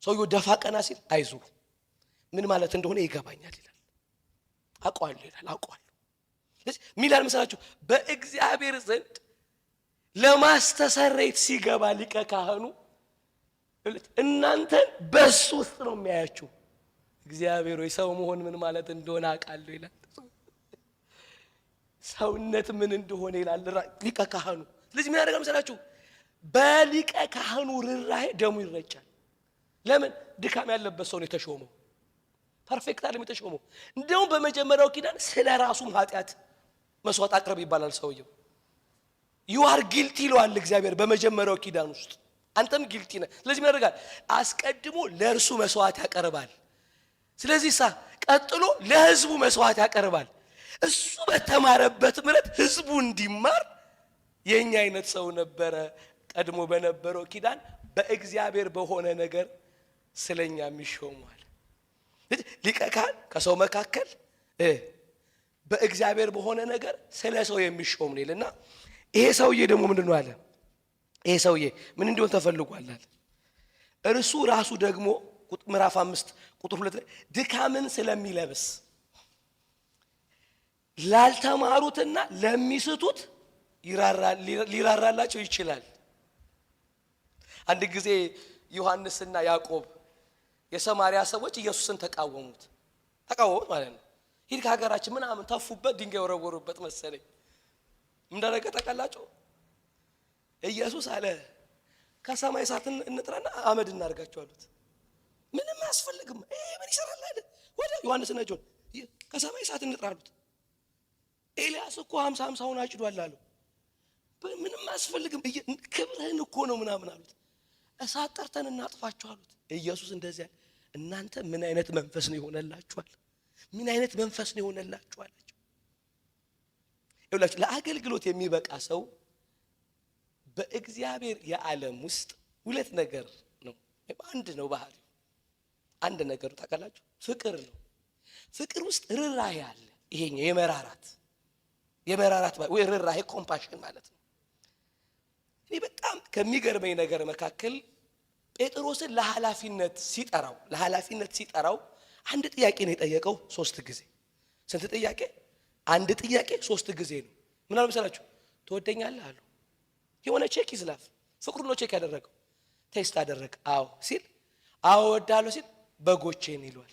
ሰውየው ደፋ ቀና ሲል አይዞ ምን ማለት እንደሆነ ይገባኛል ይላል። አውቀዋለሁ ይላል። ስለዚህ ሚላል መሰላችሁ በእግዚአብሔር ዘንድ ለማስተሰረይት ሲገባ ሊቀ ካህኑ እናንተን በሱ ውስጥ ነው የሚያያችሁ። እግዚአብሔር ወይ ሰው መሆን ምን ማለት እንደሆነ አውቃለሁ ይላል። ሰውነት ምን እንደሆነ ይላል ሊቀ ካህኑ። ስለዚህ ምን ያደርጋል መሰላችሁ? በሊቀ ካህኑ ርራሄ ደሙ ይረጫል። ለምን? ድካም ያለበት ሰው ነው የተሾመው። ፐርፌክት አይደለም የተሾመው። እንደውም በመጀመሪያው ኪዳን ስለ ራሱም ኃጢአት መስዋዕት አቅርብ ይባላል ሰውየው። you are guilty ይለዋል እግዚአብሔር በመጀመሪያው ኪዳን ውስጥ። አንተም ጊልቲ ነህ። ስለዚህ ምን ያደርጋል? አስቀድሞ ለእርሱ መስዋዕት ያቀርባል። ስለዚህ ቀጥሎ ለህዝቡ መስዋዕት ያቀርባል። እሱ በተማረበት ምረት ህዝቡ እንዲማር የኛ አይነት ሰው ነበረ ቀድሞ በነበረው ኪዳን በእግዚአብሔር በሆነ ነገር ስለኛ የሚሾማል። ሊቀ ካህን ከሰው መካከል በእግዚአብሔር በሆነ ነገር ስለ ሰው የሚሾም ነው ይልና ይሄ ሰውዬ ደግሞ ምንድነው አለ? ይሄ ሰውዬ ምን እንዲሆን ተፈልጓል አለ? እርሱ ራሱ ደግሞ ምዕራፍ 5 ቁጥር 2 ላይ ድካምን ስለሚለብስ ላልተማሩትና ለሚስቱት ሊራራላቸው ይችላል። አንድ ጊዜ ዮሐንስና ያዕቆብ የሰማርያ ሰዎች ኢየሱስን ተቃወሙት ማለት ነው። ሂድ ከሀገራችን ምናምን ተፉበት፣ ድንጋይ ወረወሩበት መሰለኝ። ምን እንዳደረገ ታውቃላችሁ? ኢየሱስ አለ ከሰማይ እሳት እንጥራና አመድ እናርጋቸው አሉት። ምንም አያስፈልግም፣ ምን ይሰራል አለ። ወደ ዮሐንስና ጆን ከሰማይ እሳት እንጥራ አሉት። ኤልያስ እኮ 50 አጭዷል አለው። ምንም አያስፈልግም፣ ክብርህን እኮ ነው ምናምን አሉት። እሳት ጠርተን እናጥፋቸው አሉት። ኢየሱስ እንደዚያ እናንተ ምን አይነት መንፈስ ነው ይሆነላችኋል? ምን አይነት መንፈስ ነው ይሆነላችሁ አላቸው። ይኸውላችሁ ለአገልግሎት የሚበቃ ሰው በእግዚአብሔር የዓለም ውስጥ ሁለት ነገር ነው። አንድ ነው ባህሪው፣ አንድ ነገር ታውቃላችሁ፣ ፍቅር ነው። ፍቅር ውስጥ ርህራሄ አለ። ይሄኛው የመራራት ወይ ርህራሄ ኮምፓሽን ማለት ነው። እኔ በጣም ከሚገርመኝ ነገር መካከል ጴጥሮስን ለኃላፊነት ሲጠራው አንድ ጥያቄ ነው የጠየቀው 3 ጊዜ። ስንት ጥያቄ? አንድ ጥያቄ 3 ጊዜ ነው። ምን አለ መሰላችሁ? ትወደኛለህ አለው። የሆነ ቼክ ይዝላፍ ፍቅሩ ነው ቼክ ያደረገው። ቴስት አደረገ። አዎ ሲል አዎ እወዳለሁ ሲል በጎቼን ይሏል።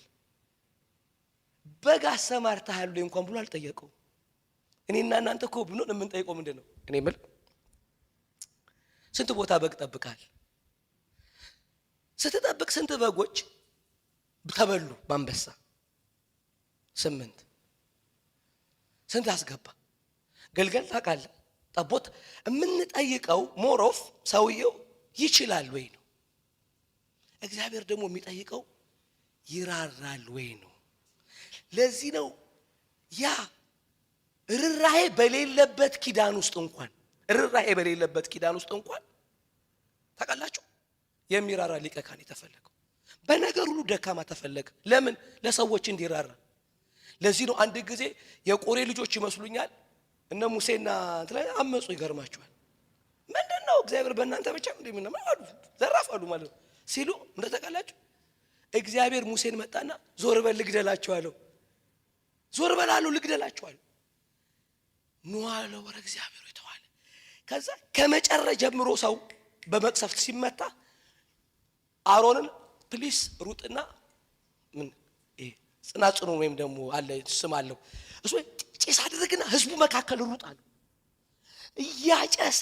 በግ አሰማርተሃል እንኳን ብሎ አልጠየቀው። እኔና እናንተ እኮ ብንሆን የምንጠይቀው ምንድን ነው? እኔ የምልህ ስንት ቦታ በግ ጠብቃል? ስትጠብቅ ስንት በጎች ተበሉ በአንበሳ? 8። ስንት አስገባ? ገልገል ታውቃለህ? ጠቦት። የምንጠይቀው ሞሮፍ ሰውየው ይችላል ወይ ነው። እግዚአብሔር ደግሞ የሚጠይቀው ይራራል ወይ ነው። ለዚህ ነው ያ ርህራሄ በሌለበት ኪዳን ውስጥ እንኳን ታውቃላችሁ የሚራራ ሊቀ ካህን የተፈለገው። በነገር ሁሉ ደካማ ተፈለገ። ለምን? ለሰዎች እንዲራራ። ለዚህ ነው አንድ ጊዜ የቆሬ ልጆች ይመስሉኛል እነ ሙሴና እንትን አመጹ። ይገርማቸዋል። ምንድነው እግዚአብሔር በእናንተ ብቻ እንደምን አሉ ዘራፍ አሉ ማለት ነው ሲሉ እንደተቀላችሁ እግዚአብሔር ሙሴን መጣና ዞር በል ልግደላቸው አለው። ዞር በል አለው ልግደላቸው አለው። ኑ አለው ወረ እግዚአብሔር የተዋለ። ከዛ ከመጨረሻ ጀምሮ ሰው በመቅሰፍት ሲመታ አሮንን ፕሊስ ሩጥና ምን ጽናጽኑ ወይም ደግሞ አለ ስም አለው እሱ ጭስ አድርግና ህዝቡ መካከል ሩጥ አለ። እያጨሰ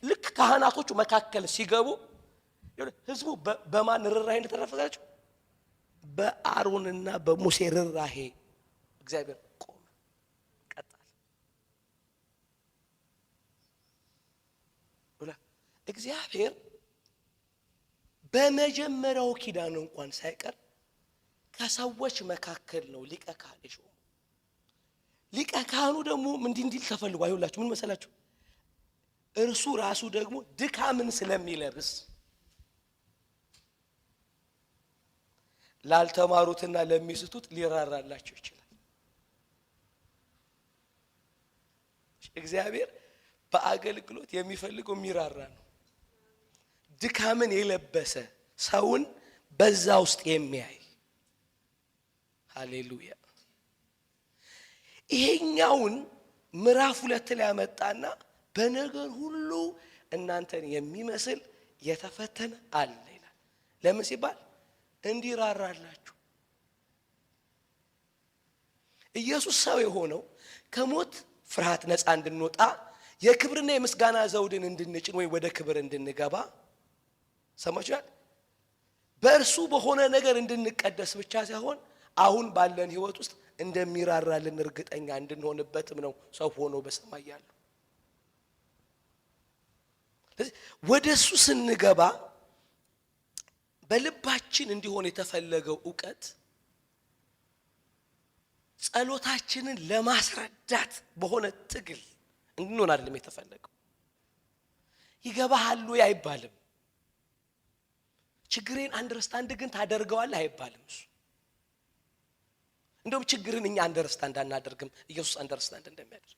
ልክ ካህናቶቹ መካከል ሲገቡ ህዝቡ በማን ርህራሄ እንደተረፈጋቸው? በአሮንና በሙሴ ርህራሄ እግዚአብሔር ቆመ፣ ቀጣል። እግዚአብሔር በመጀመሪያው ኪዳን እንኳን ሳይቀር ከሰዎች መካከል ነው ሊቀ ካህን የሾመው። ሊቀ ካህኑ ደግሞ እንዲል ተፈልጓል። አይሁላችሁ ምን መሰላችሁ? እርሱ ራሱ ደግሞ ድካምን ስለሚለብስ ላልተማሩትና ለሚስቱት ሊራራላቸው ይችላል። እግዚአብሔር በአገልግሎት የሚፈልገው የሚራራ ነው። ድካምን የለበሰ ሰውን በዛ ውስጥ የሚያይ ሃሌሉያ። ይሄኛውን ምዕራፍ 2 ላይ ያመጣና በነገር ሁሉ እናንተን የሚመስል የተፈተነ አለ ይላል። ለምን ሲባል እንዲራራላችሁ። ኢየሱስ ሰው የሆነው ከሞት ፍርሃት ነፃ እንድንወጣ የክብርና የምስጋና ዘውድን እንድንጭን ወይ ወደ ክብር እንድንገባ ሰማችኋል። በእርሱ በሆነ ነገር እንድንቀደስ ብቻ ሳይሆን አሁን ባለን ህይወት ውስጥ እንደሚራራልን እርግጠኛ እንድንሆንበትም ነው ሰው ሆኖ በሰማይ ያለው። ስለዚህ ወደሱ ስንገባ በልባችን እንዲሆን የተፈለገው ዕውቀት ጸሎታችንን ለማስረዳት በሆነ ትግል እንድንሆን አይደለም የተፈለገው። ይገባሃል ወይ አይባልም። ችግሬን አንደርስታንድ ግን ታደርገዋለህ አይባልም። እሱ እንደውም ችግርን እኛ አንደርስታንድ አናደርግም፣ ኢየሱስ አንደርስታንድ እንደሚያደርግ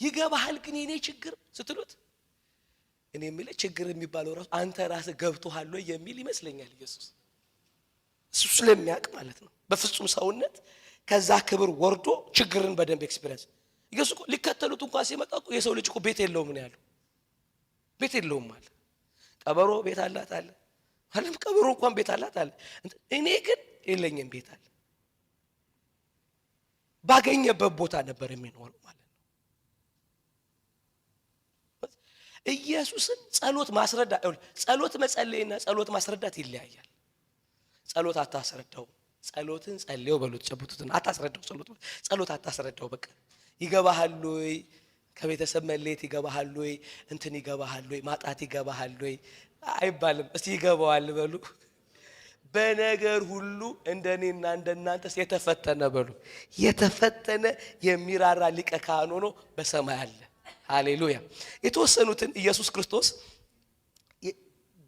ይገባሃል። ግን የኔ ችግር ስትሉት እኔ የምልህ ችግር የሚባለው ራሱ አንተ ራስህ ገብቶሃል ወይ የሚል ይመስለኛል ኢየሱስ። እሱ ስለሚያውቅ ማለት ነው በፍጹም ሰውነት ከዛ ክብር ወርዶ ችግርን በደንብ ኤክስፒሪየንስ። ኢየሱስ እኮ ሊከተሉት እንኳን ሲመጣ እኮ የሰው ልጅ እኮ ቤት የለውም ነው ያለው። ቤት የለውም አለ። ቀበሮ ቤት አላት አለ ማለት ቀበሮ እንኳን ቤት አላት አለ። እኔ ግን የለኝም ቤት አለ። ባገኘበት ቦታ ነበር የሚኖረው ማለት ነው። ኢየሱስን ጸሎት ማስረዳት ጸሎት መጸለይና ጸሎት ማስረዳት ይለያያል። ጸሎት አታስረዳው፣ ጸሎትን ጸልየው በሉት ጨብጡትን። አታስረዳው ጸሎት አታስረዳው። በቃ ይገባሃል ወይ ከቤተሰብ መለየት ይገባሃል ወይ እንትን ይገባሃል ወይ ማጣት ይገባሃል ወይ አይባልም። እስቲ ይገባዋል በሉ። በነገር ሁሉ እንደኔና እንደናንተስ የተፈተነ በሉ። የተፈተነ የሚራራ ሊቀ ካህን ሆኖ በሰማይ አለ። ሃሌሉያ። የተወሰኑትን ኢየሱስ ክርስቶስ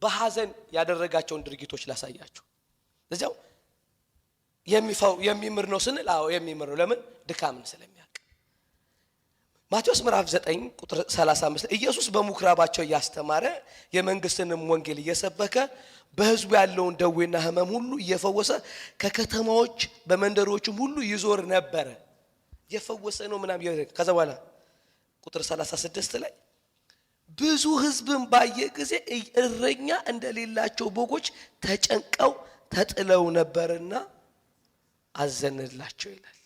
በሐዘን ያደረጋቸውን ድርጊቶች ላሳያችሁ። ለዚያው የሚምር ነው ስንል አዎ የሚምር ነው። ለምን? ድካምን ስለሚያውቅ። ማቴዎስ ምዕራፍ 9 ቁጥር 35 ኢየሱስ በምኩራባቸው እያስተማረ የመንግስትንም ወንጌል እየሰበከ በሕዝቡ ያለውን ደዌና ሕመም ሁሉ እየፈወሰ ከከተማዎች በመንደሮችም ሁሉ ይዞር ነበረ። እየፈወሰ ነው ምናምን። ከዛ በኋላ ቁጥር 36 ላይ ብዙ ሕዝብን ባየ ጊዜ እረኛ እንደሌላቸው በጎች ተጨንቀው ተጥለው ነበርና አዘነላቸው ይላል።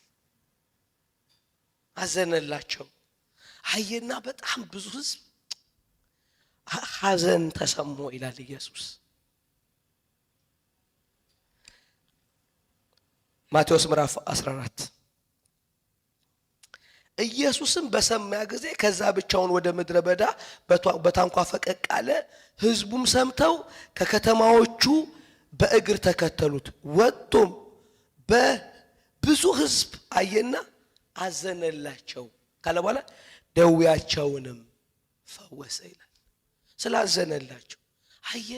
አዘነላቸው አየና በጣም ብዙ ሕዝብ ሐዘን ተሰማው ይላል ኢየሱስ። ማቴዎስ ምዕራፍ 14 ኢየሱስም በሰማ ጊዜ ከዛ ብቻውን ወደ ምድረ በዳ በታንኳ ፈቀቅ አለ። ሕዝቡም ሰምተው ከከተማዎቹ በእግር ተከተሉት። ወጥቶም በብዙ ሕዝብ አየና አዘነላቸው ካለ በኋላ ደዌያቸውንም ፈወሰ ይላል። ስላዘነላቸው አየ፣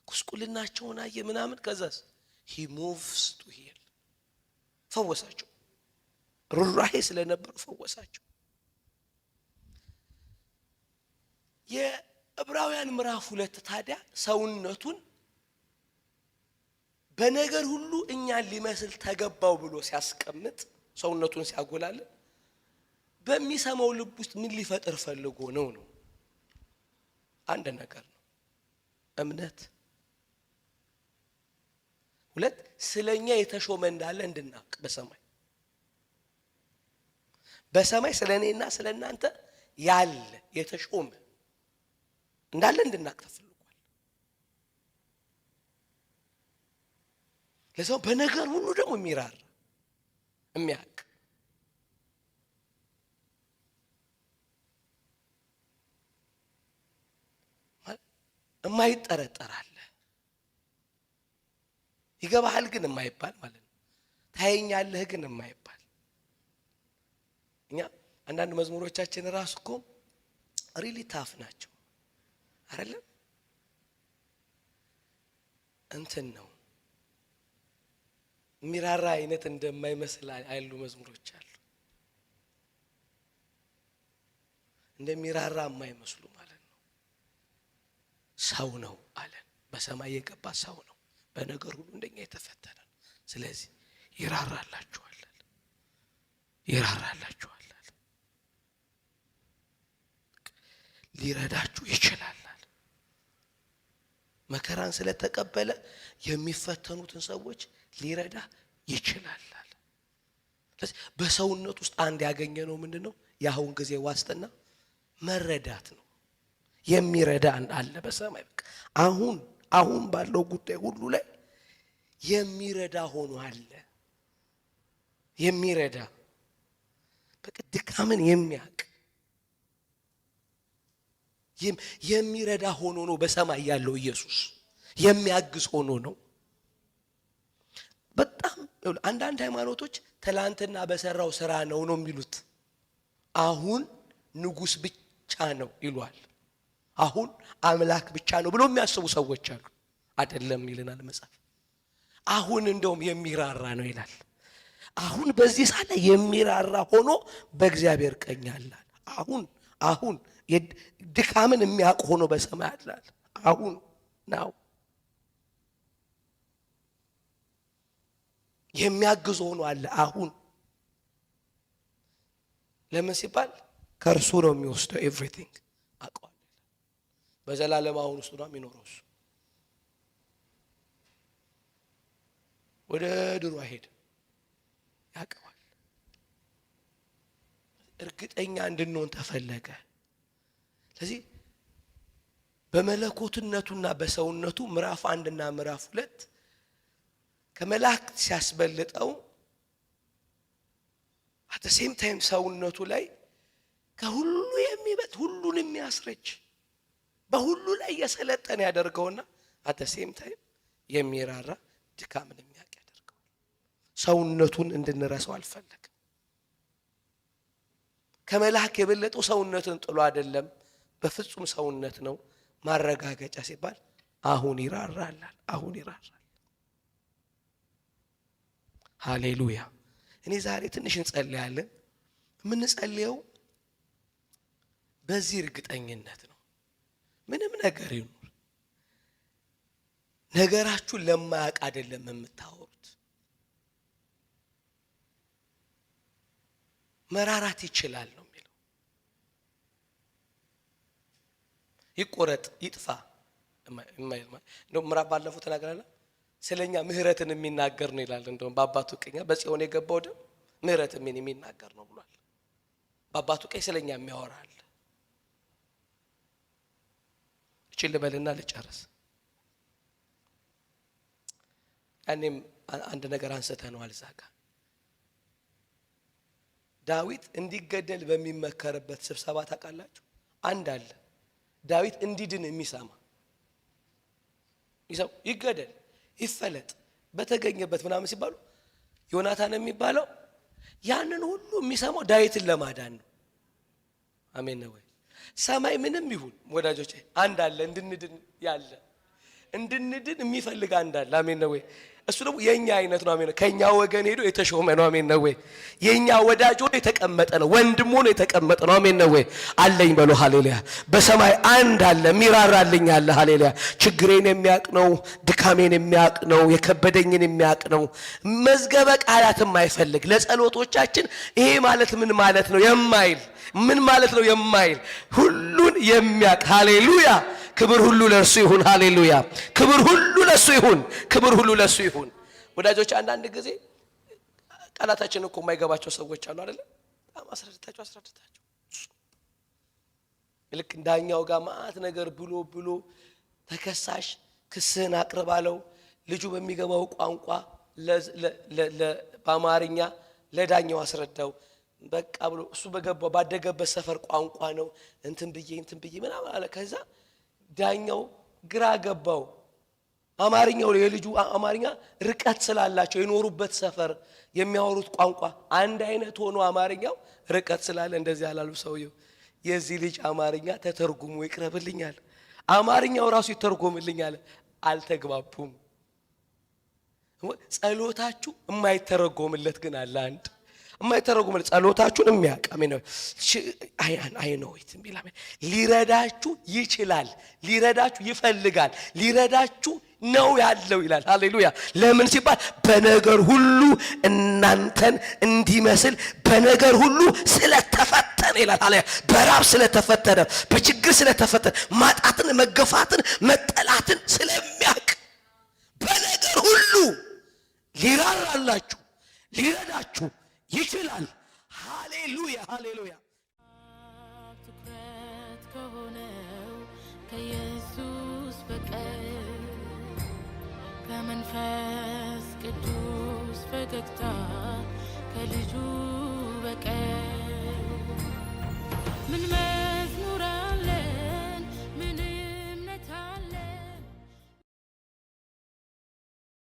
ጉስቁልናቸውን አየ ምናምን። ከዛስ he moves to heal ፈወሳቸው። ሩራሄ ስለነበሩ ፈወሳቸው። የዕብራውያን ምዕራፍ 2 ታዲያ ሰውነቱን በነገር ሁሉ እኛን ሊመስል ተገባው ብሎ ሲያስቀምጥ ሰውነቱን ሲያጎላልን በሚሰማው ልብ ውስጥ ምን ሊፈጥር ፈልጎ ነው? አንድ ነገር ነው፣ እምነት። 2 ስለኛ የተሾመ እንዳለ እንድናውቅ በሰማይ ስለኔና ስለናንተ ያለ የተሾመ እንዳለ እንድናውቅ ተፈልጓል። ለሰው በነገር ሁሉ ደግሞ የሚራራ የሚያውቅ የማይጠረጠር አለ። ይገባሃል ግን የማይባል ማለት ነው። ታየኛለህ ግን የማይባል። እኛ አንዳንድ መዝሙሮቻችን ራሱ እኮ ሪሊ ታፍ ናቸው አይደለም? እንትን ነው ሚራራ አይነት እንደማይመስል አይሉ መዝሙሮች አሉ። እንደሚራራ የማይመስሉ ማለት ነው። ሰው ነው አለን። በሰማይ የገባ ሰው ነው። በነገር ሁሉ እንደኛ የተፈተነ ነው። ስለዚህ ይራራላችኋል። ሊረዳችሁ ይችላል። መከራን ስለተቀበለ የሚፈተኑትን ሰዎች ሊረዳ ይችላል። ስለዚህ በሰውነት ውስጥ አንድ ያገኘነው ምንድነው? የአሁን ጊዜ ዋስትና መረዳት ነው። የሚረዳ አለ በሰማይ። በቃ አሁን ባለው ጉዳይ ሁሉ ላይ የሚረዳ ሆኖ አለ። የሚረዳ በቃ ድካምን የሚያውቅ የሚረዳ ሆኖ ነው በሰማይ ያለው ኢየሱስ። የሚያግዝ ሆኖ ነው። በጣም አንዳንድ ሃይማኖቶች ትላንትና በሰራው ስራ ነው የሚሉት። አሁን ንጉስ ብቻ ነው ይሏል። አሁን አምላክ ብቻ ነው ብሎ የሚያስቡ ሰዎች አሉ። አይደለም ይለናል መጽሐፍ። አሁን እንደውም የሚራራ ነው ይላል። አሁን በዚህ ሳለ የሚራራ ሆኖ በእግዚአብሔር ቀኝ አለ። አሁን ድካምን የሚያውቅ ሆኖ በሰማይ አለ። አሁን ነው የሚያግዝ ሆኖ አለ። አሁን ለምን ሲባል ከእርሱ ነው የሚወስደው ኤቭሪቲንግ አውቀዋል። በዘላለም አሁን ውስጥ ነው የሚኖረው እሱ። ወደ ድሮ አይሄድም፣ ያውቀዋል። እርግጠኛ እንድንሆን ተፈለገ። ስለዚህ በመለኮትነቱና በሰውነቱ ምዕራፍ 1 እና ምዕራፍ 2 ከመላእክት ሲያስበልጠው at the same time ሰውነቱ ላይ ከሁሉ የሚበልጥ ሁሉን የሚያስረጅ በሁሉ ላይ የሰለጠነ ያደርገውና at the same time የሚራራ ድካምን የሚያውቅ ያደርገው። ሰውነቱን እንድንረሳው አልፈለገም። ከመላእክት የበለጠው ሰውነትን ጥሎ አይደለም፣ በፍጹም ሰውነት ነው። ማረጋገጫ ሲባል አሁን ይራራል። አሁን ይራራል። ሃሌሉያ። እኔ ዛሬ ትንሽ እንጸልያለን። ምን ጸልየው በዚህ እርግጠኝነት ነው። ምንም ነገር ይኑር፣ ነገራችሁ ለማያውቅ አይደለም የምታወሩት። መራራት ይችላል ነው የሚለው። ይቆረጥ ይጥፋ ነው ምዕራፍ ባለፈው ተናግረናል። ስለኛ ምህረትን የሚናገር ነው ይላል። እንደውም በአባቱ ቀኝ በጽዮን የገባው ደም ምህረትን የሚናገር ነው ብሏል። በአባቱ ቀኝ ስለኛ የሚያወራል። እቺ ልበልና ልጨርስ። እኔም አንድ ነገር አንስተነዋል እዛ ጋር። ዳዊት እንዲገደል በሚመከርበት ስብሰባ ታውቃላችሁ፣ አንድ አለ ዳዊት እንዲድን የሚሰማ ይሰው ይገደል ይፈለጥ በተገኘበት ምናምን ሲባሉ ዮናታን የሚባለው ያንን ሁሉ የሚሰማው ዳዊትን ለማዳን ነው። አሜን ነው ወይ? ሰማይ ምንም ይሁን ወዳጆቼ አንድ አለ እንድንድን ያለ እንድንድን የሚፈልግ አንድ አለ። አሜን ነው ወይ? እሱ ደግሞ የኛ አይነት ነው። አሜን። ከኛ ወገን ሄዶ የተሾመ ነው። አሜን ነው ወይ? የኛ ወዳጅ ሆኖ የተቀመጠ ነው። ወንድም ሆኖ የተቀመጠ ነው። አሜን ነው ወይ? አለኝ በሉ ሃሌሉያ። በሰማይ አንድ አለ የሚራራልኝ አለ። ሃሌሉያ። ችግሬን የሚያውቅ ነው፣ ድካሜን የሚያውቅ ነው፣ የከበደኝን የሚያውቅ ነው። መዝገበ ቃላትም አይፈልግ ለጸሎቶቻችን ይሄ ማለት ምን ማለት ነው የማይል ምን ማለት ነው የማይል ሁሉን የሚያውቅ ሃሌሉያ። ክብር ሁሉ ለእርሱ ይሁን። ሃሌሉያ። ክብር ሁሉ ለእሱ ይሁን። ክብር ሁሉ ለእሱ ይሁን። ወዳጆች አንዳንድ ጊዜ ቃላታችን እኮ የማይገባቸው ሰዎች አሉ አይደል? አስረድታቸው ልክ እንዳኛው ጋር ማአት ነገር ብሎ ተከሳሽ ክስህን አቅርባለው ልጁ በሚገባው ቋንቋ በአማርኛ ለዳኛው አስረዳው። በቃ ብሎ እሱ በገባው ባደገበት ሰፈር ቋንቋ ነው እንትን ብዬ ምናምን አለ። ከዛ ዳኛው ግራ ገባው። አማርኛው የልጁ አማርኛ ርቀት ስላላቸው የኖሩበት ሰፈር የሚያወሩት ቋንቋ አንድ አይነት ሆኖ አማርኛው ርቀት ስላለ እንደዚህ ያላሉ ሰውየው የዚህ ልጅ አማርኛ ተተርጉሞ ይቅረብልኛል፣ አማርኛው ራሱ ይተርጎምልኛል። አልተግባቡም። ጸሎታችሁ የማይተረጎምለት ግን አለ አንድ የማይተረጎምለት ጸሎታችሁን የሚያቀም ነው። አይ ነው ይትምቢላ ሊረዳችሁ ይችላል፣ ሊረዳችሁ ይፈልጋል፣ ሊረዳችሁ ነው ያለው ይላል። ሃሌሉያ። ለምን ሲባል በነገር ሁሉ እናንተን እንዲመስል በነገር ሁሉ ስለተፈተነ ይላል። ሃሌሉያ። በራብ ስለተፈተነ፣ በችግር ስለተፈተነ፣ ማጣትን፣ መገፋትን፣ መጠላትን ስለሚያውቅ በነገር ሁሉ ሊራራላችሁ ሊረዳችሁ ይችላል። ሃሌሉያ ሃሌሉያ። ትኩረት ከሆነው ከኢየሱስ በቀር ከመንፈስ ቅዱስ ፈገግታ ከልጁ በቀር ምን